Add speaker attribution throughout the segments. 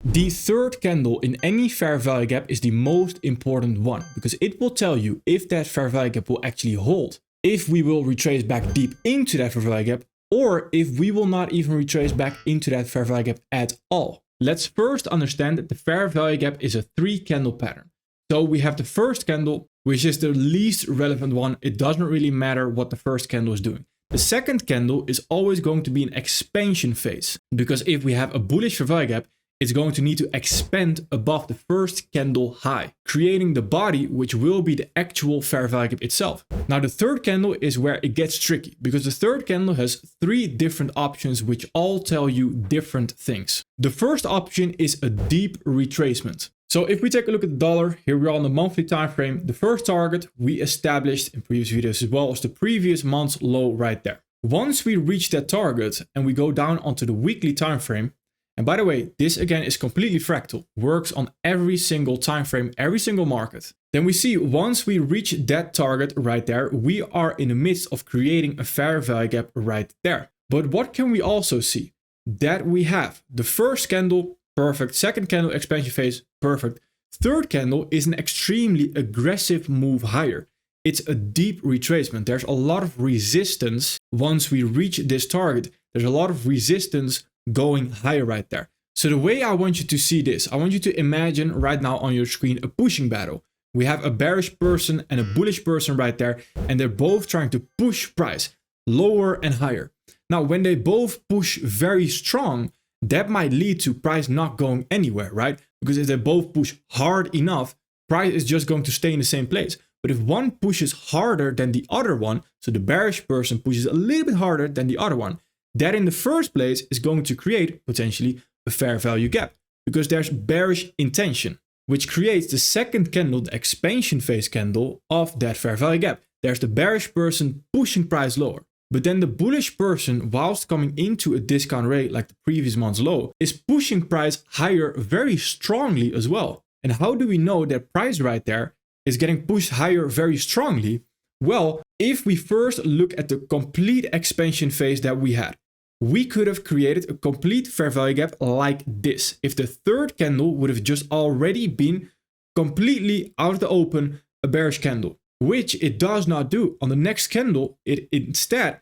Speaker 1: The third candle in any fair value gap is the most important one because it will tell you if that fair value gap will actually hold, if we will retrace back deep into that fair value gap, or if we will not even retrace back into that fair value gap at all. Let's first understand that the fair value gap is a 3-candle pattern. So we have the first candle, which is the least relevant one. It doesn't really matter what the first candle is doing. The second candle is always going to be an expansion phase because if we have a bullish fair value gap, it's going to need to expand above the first candle high, creating the body which will be the actual fair value gap itself. Now the third candle is where it gets tricky because the third candle has 3 different options which all tell you different things. The first option is a deep retracement. So if we take a look at the dollar, here we are on the monthly time frame. The first target we established in previous videos as well as the previous month's low right there. Once we reach that target and we go down onto the weekly time frame, and by the way, this again is completely fractal, works on every single time frame, every single market. Then we see once we reach that target right there, we are in the midst of creating a fair value gap right there. But what can we also see? That we have the first candle, perfect. Second candle, expansion phase, perfect. Third candle is an extremely aggressive move higher. It's a deep retracement. There's a lot of resistance once we reach this target. There's a lot of resistance going higher right there. So the way I want you to see this, I want you to imagine right now on your screen a pushing battle. We have a bearish person and a bullish person right there, and they're both trying to push price lower and higher. Now, when they both push very strong, that might lead to price not going anywhere, right? Because if they both push hard enough, price is just going to stay in the same place. But if one pushes harder than the other one, so the bearish person pushes a little bit harder than the other one, that in the first place is going to create potentially a fair value gap because there's bearish intention, which creates the second candle, the expansion phase candle of that fair value gap. There's the bearish person pushing price lower. But then the bullish person, whilst coming into a discount rate like the previous month's low, is pushing price higher very strongly as well. And how do we know that price right there is getting pushed higher very strongly? Well, if we first look at the complete expansion phase that we had, we could have created a complete fair value gap like this if the third candle would have just already been completely out of the open a bearish candle, which it does not do. On the next candle, it instead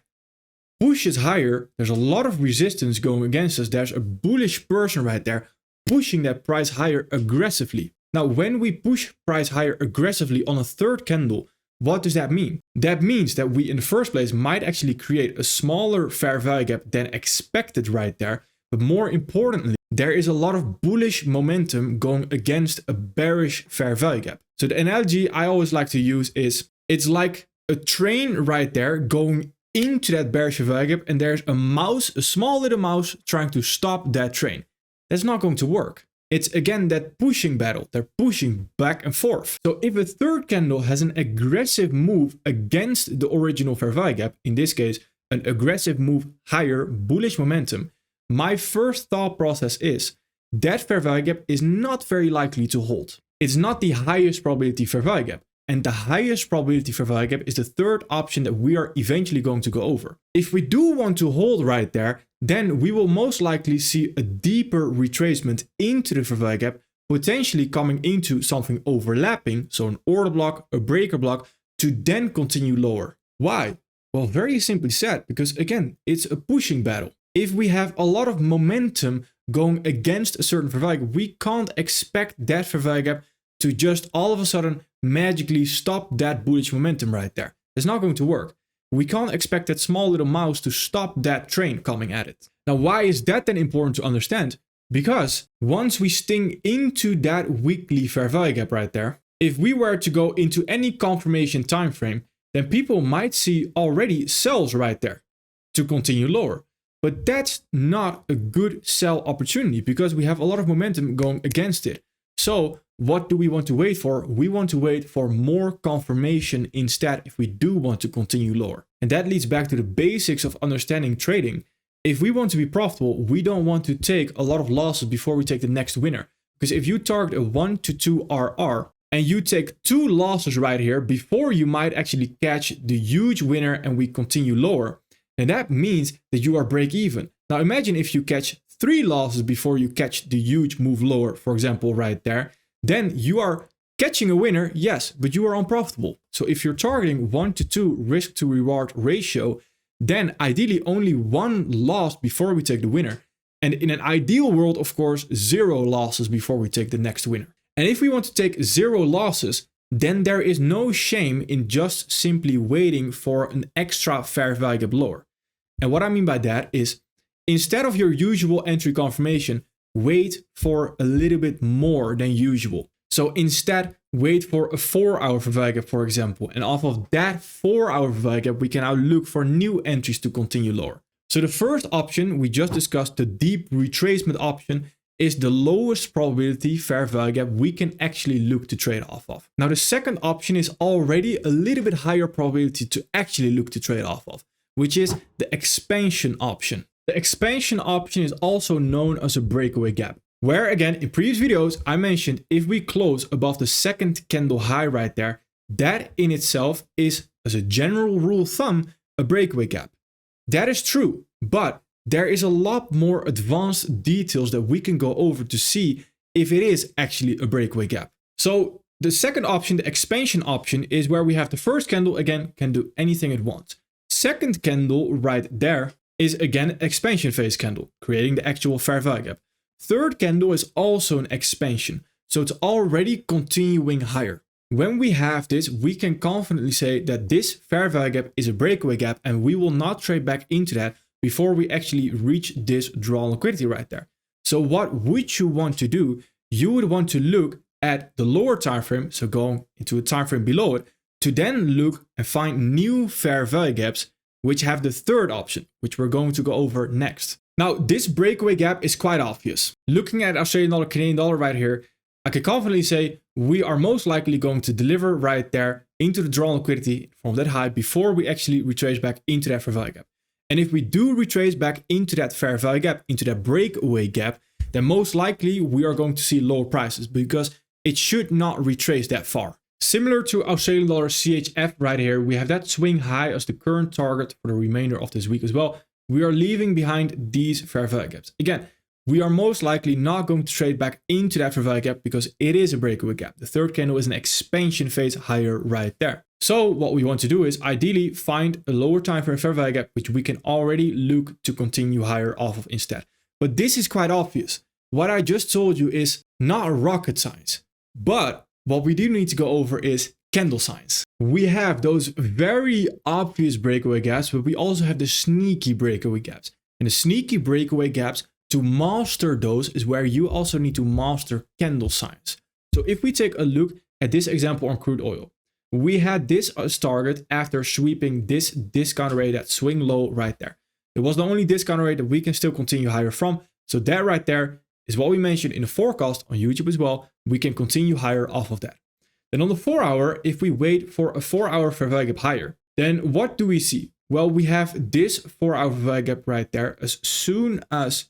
Speaker 1: pushes higher. There's a lot of resistance going against us. There's a bullish person right there pushing that price higher aggressively. Now, when we push price higher aggressively on a third candle, what does that mean? That means that we in the first place might actually create a smaller fair value gap than expected right there. But more importantly, there is a lot of bullish momentum going against a bearish fair value gap. So the analogy I always like to use is it's like a train right there going into that bearish fair value gap and there's a mouse, a small little mouse trying to stop that train. That's not going to work. It's again that pushing battle. They're pushing back and forth. So if a third candle has an aggressive move against the original fair value gap, in this case, an aggressive move higher, bullish momentum, my first thought process is that fair value gap is not very likely to hold. It's not the highest probability fair value gap. And the highest probability fair value gap is the third option that we are eventually going to go over. If we do want to hold right there, then we will most likely see a deeper retracement into the fair value gap, potentially coming into something overlapping, so an order block, a breaker block, to then continue lower. Why? Well, very simply said, because again, it's a pushing battle. If we have a lot of momentum going against a certain fair value gap, we can't expect that fair value gap to just all of a sudden magically stop that bullish momentum right there. It's not going to work. We can't expect that small little mouse to stop that train coming at it. Now, why is that then important to understand? Because once we sting into that weekly fair value gap right there, if we were to go into any confirmation time frame, then people might see already sells right there to continue lower. But that's not a good sell opportunity because we have a lot of momentum going against it. So what do we want to wait for? We want to wait for more confirmation instead if we do want to continue lower. And that leads back to the basics of understanding trading. If we want to be profitable, we don't want to take a lot of losses before we take the next winner. Because if you target a 1 to 2 RR and you take 2 losses right here before you might actually catch the huge winner and we continue lower, then that means that you are break even. Now imagine if you catch 3 losses before you catch the huge move lower, for example, right there, then you are catching a winner, yes, but you are unprofitable. So if you're targeting 1 to 2 risk to reward ratio, then ideally only 1 loss before we take the winner. And in an ideal world, of course, 0 losses before we take the next winner. And if we want to take 0 losses, then there is no shame in just simply waiting for an extra fair value gap lower. And what I mean by that is, instead of your usual entry confirmation, wait for a little bit more than usual. So instead, wait for a 4-hour fair value gap, for example. And off of that 4-hour fair value gap, we can now look for new entries to continue lower. So the first option we just discussed, the deep retracement option, is the lowest probability fair value gap we can actually look to trade off of. Now the second option is already a little bit higher probability to actually look to trade off of, which is the expansion option. The expansion option is also known as a breakaway gap, where again, in previous videos, I mentioned if we close above the second candle high right there, that in itself is, as a general rule of thumb, a breakaway gap. That is true, but there is a lot more advanced details that we can go over to see if it is actually a breakaway gap. So the second option, the expansion option, is where we have the first candle, again, can do anything it wants. Second candle right there is again expansion phase candle, creating the actual fair value gap. Third candle is also an expansion, so it's already continuing higher. When we have this, we can confidently say that this fair value gap is a breakaway gap and we will not trade back into that before we actually reach this draw liquidity right there. So what would you want to do? You would want to look at the lower time frame, so going into a time frame below it, to then look and find new fair value gaps which have the third option, which we're going to go over next. Now, this breakaway gap is quite obvious. Looking at Australian dollar, Canadian dollar right here, I can confidently say we are most likely going to deliver right there into the draw liquidity from that high before we actually retrace back into that fair value gap. And if we do retrace back into that fair value gap, into that breakaway gap, then most likely we are going to see lower prices because it should not retrace that far. Similar to Australian dollar CHF right here, we have that swing high as the current target for the remainder of this week as well. We are leaving behind these fair value gaps. Again, we are most likely not going to trade back into that fair value gap because it is a breakaway gap. The third candle is an expansion phase higher right there. So what we want to do is ideally find a lower time frame fair value gap, which we can already look to continue higher off of instead. But this is quite obvious. What I just told you is not rocket science, but what we do need to go over is candle signs. We have those very obvious breakaway gaps, but we also have the sneaky breakaway gaps. And the sneaky breakaway gaps, to master those is where you also need to master candle signs. So if we take a look at this example on crude oil, we had this as target after sweeping this discount rate at swing low right there. It was the only discount rate that we can still continue higher from. So that right there is what we mentioned in the forecast on YouTube as well. We can continue higher off of that. Then on the 4-hour, if we wait for a 4-hour fair value gap higher, then what do we see? Well, we have this 4-hour fair value gap right there. As soon as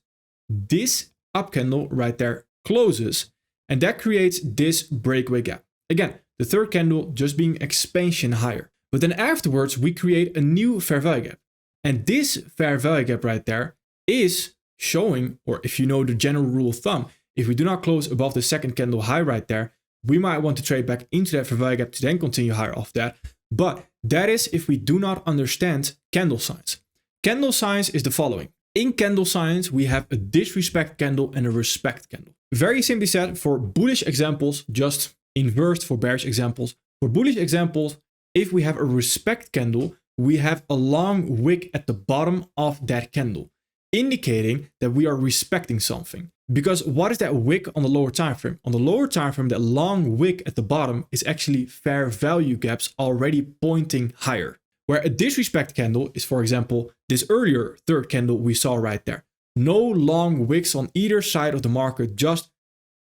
Speaker 1: this up candle right there closes, and that creates this breakaway gap. Again, the third candle just being expansion higher. But then afterwards, we create a new fair value gap. And this fair value gap right there is showing, or if you know the general rule of thumb, if we do not close above the second candle high right there, we might want to trade back into that fair value gap to then continue higher off that. But that is if we do not understand candle signs. Candle signs is the following. In candle signs, we have a disrespect candle and a respect candle. Very simply said, for bullish examples, just inversed for bearish examples. For bullish examples, if we have a respect candle, we have a long wick at the bottom of that candle, indicating that we are respecting something. Because what is that wick on the lower time frame? On the lower time frame, that long wick at the bottom is actually fair value gaps already pointing higher. Where a disrespect candle is, for example, this earlier third candle we saw right there. No long wicks on either side of the market, just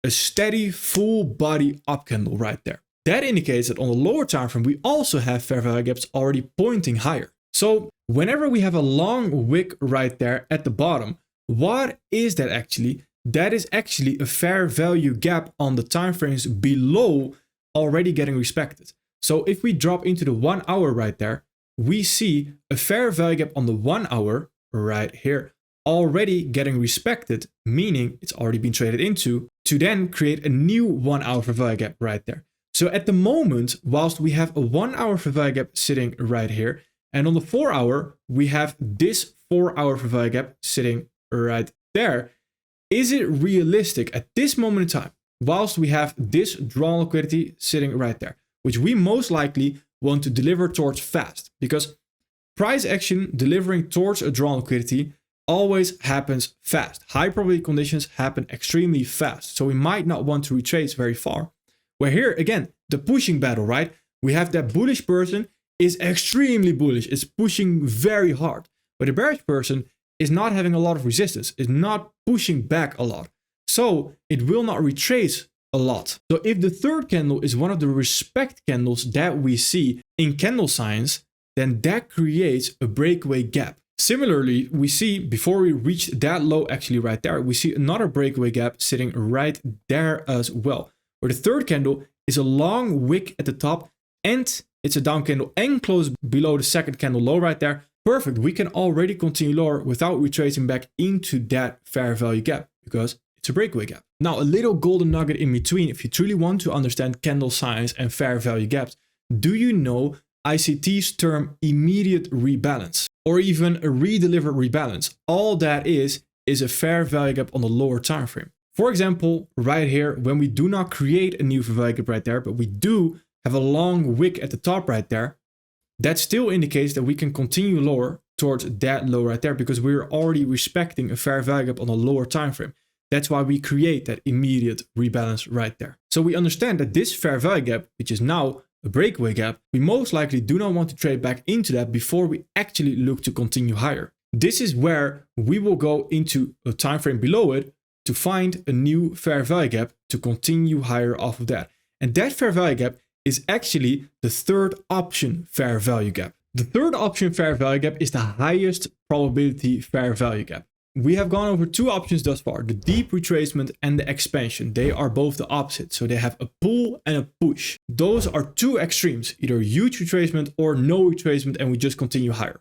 Speaker 1: a steady full body up candle right there. That indicates that on the lower time frame, we also have fair value gaps already pointing higher. So whenever we have a long wick right there at the bottom, what is that actually? That is actually a fair value gap on the time frames below already getting respected. So if we drop into the 1 hour right there, we see a fair value gap on the 1 hour right here already getting respected, meaning it's already been traded into, to then create a new 1 hour fair value gap right there. So at the moment, whilst we have a 1 hour fair value gap sitting right here, and on the 4 hour, we have this 4 hour fair value gap sitting right there. Is it realistic at this moment in time, whilst we have this drawn liquidity sitting right there, which we most likely want to deliver towards fast, because price action delivering towards a drawn liquidity always happens fast. High probability conditions happen extremely fast. So we might not want to retrace very far. Where here, again, the pushing battle, right? We have that bullish person is extremely bullish. It's pushing very hard. But the bearish person is not having a lot of resistance. Is not pushing back a lot. So it will not retrace a lot. So if the third candle is one of the respect candles that we see in candle science, then that creates a breakaway gap. Similarly, we see before we reach that low actually right there, we see another breakaway gap sitting right there as well. Where the third candle is a long wick at the top and it's a down candle and close below the second candle low right there. Perfect, we can already continue lower without retracing back into that fair value gap because it's a breakaway gap. Now, a little golden nugget in between, if you truly want to understand candle science and fair value gaps, do you know ICT's term immediate rebalance or even a redelivered rebalance? All that is a fair value gap on the lower time frame. For example, right here, when we do not create a new fair value gap right there, but we do have a long wick at the top right there, that still indicates that we can continue lower towards that low right there because we're already respecting a fair value gap on a lower time frame. That's why we create that immediate rebalance right there. So we understand that this fair value gap, which is now a breakaway gap, we most likely do not want to trade back into that before we actually look to continue higher. This is where we will go into a time frame below it to find a new fair value gap to continue higher off of that. And that fair value gap is actually the third option fair value gap. The third option fair value gap is the highest probability fair value gap. We have gone over two options thus far, the deep retracement and the expansion. They are both the opposite. So they have a pull and a push. Those are two extremes, either huge retracement or no retracement, and we just continue higher.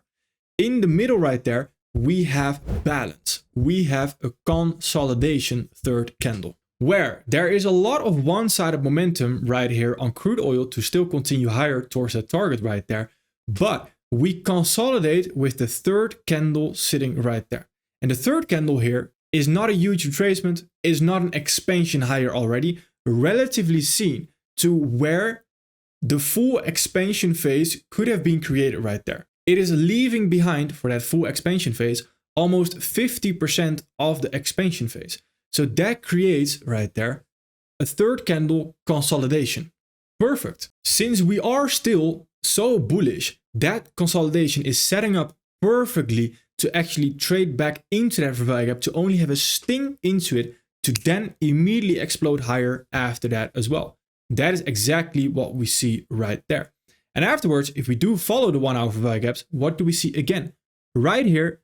Speaker 1: In the middle right there, we have balance. We have a consolidation third candle, where there is a lot of one-sided momentum right here on crude oil to still continue higher towards that target right there. But we consolidate with the third candle sitting right there. And the third candle here is not a huge retracement, is not an expansion higher already, relatively seen to where the full expansion phase could have been created right there. It is leaving behind for that full expansion phase almost 50% of the expansion phase. So that creates right there a third candle consolidation. Perfect. Since we are still so bullish, that consolidation is setting up perfectly to actually trade back into that fair value gap, to only have a sting into it, to then immediately explode higher after that as well. That is exactly what we see right there. And afterwards, if we do follow the 1 hour fair value gaps, what do we see again? Right here,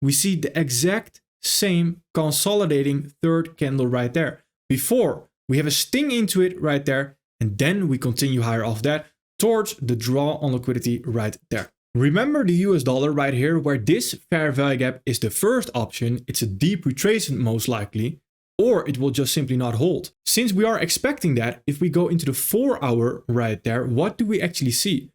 Speaker 1: we see the exact same consolidating third candle right there. Before, we have a sting into it right there, and then we continue higher off that towards the draw on liquidity right there. Remember the US dollar right here, where this fair value gap is the first option. It's a deep retracement most likely, or it will just simply not hold. Since we are expecting that, if we go into the 4 hour right there, what do we actually see?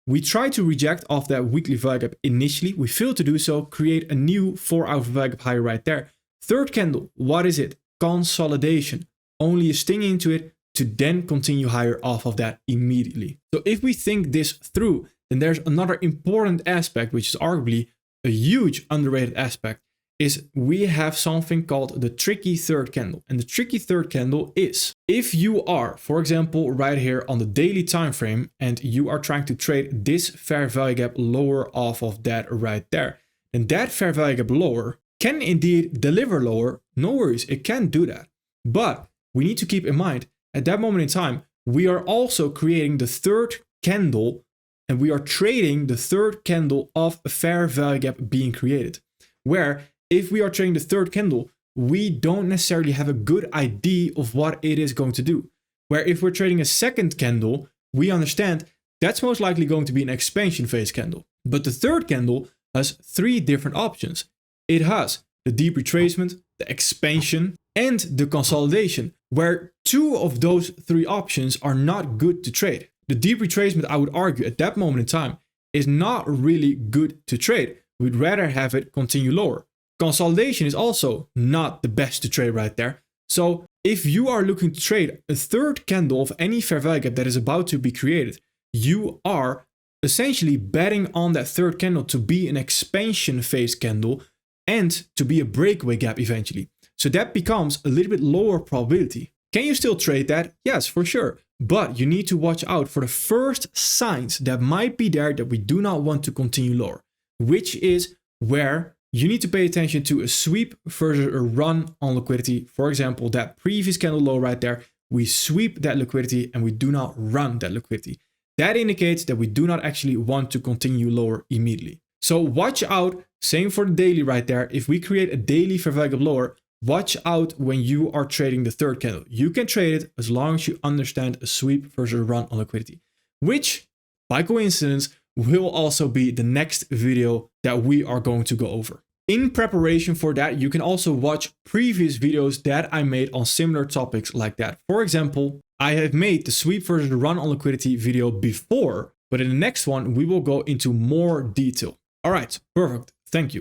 Speaker 1: We try to reject off that weekly value gap initially. We fail to do so, create a new 4 hour value gap high right there. Third candle, what is it? Consolidation. Only a sting into it to then continue higher off of that immediately. So if we think this through, then there's another important aspect, which is arguably a huge underrated aspect, is we have something called the tricky third candle. And the tricky third candle is if you are, for example, right here on the daily time frame, and you are trying to trade this fair value gap lower off of that right there, then that fair value gap lower can indeed deliver lower. No worries, it can do that. But we need to keep in mind, at that moment in time, we are also creating the third candle, and we are trading the third candle of a fair value gap being created. Where if we are trading the third candle, we don't necessarily have a good idea of what it is going to do. Where if we're trading a second candle, we understand that's most likely going to be an expansion phase candle. But the third candle has three different options. It has the deep retracement, the expansion, and the consolidation, where 2 of those 3 options are not good to trade. The deep retracement, I would argue at that moment in time, is not really good to trade. We'd rather have it continue lower. Consolidation is also not the best to trade right there. So if you are looking to trade a third candle of any fair value gap that is about to be created, you are essentially betting on that third candle to be an expansion phase candle and to be a breakaway gap eventually. So that becomes a little bit lower probability. Can you still trade that? Yes, for sure. But you need to watch out for the first signs that might be there that we do not want to continue lower, which is where you need to pay attention to a sweep versus a run on liquidity. For example, that previous candle low right there, we sweep that liquidity and we do not run that liquidity. That indicates that we do not actually want to continue lower immediately. So watch out, same for the daily right there. If we create a daily fair value gap lower, watch out when you are trading the third candle. You can trade it as long as you understand a sweep versus a run on liquidity, which by coincidence will also be the next video that we are going to go over. In preparation for that, you can also watch previous videos that I made on similar topics like that. For example, I have made the sweep versus the run on liquidity video before, but in the next one, we will go into more detail. All right, perfect. Thank you.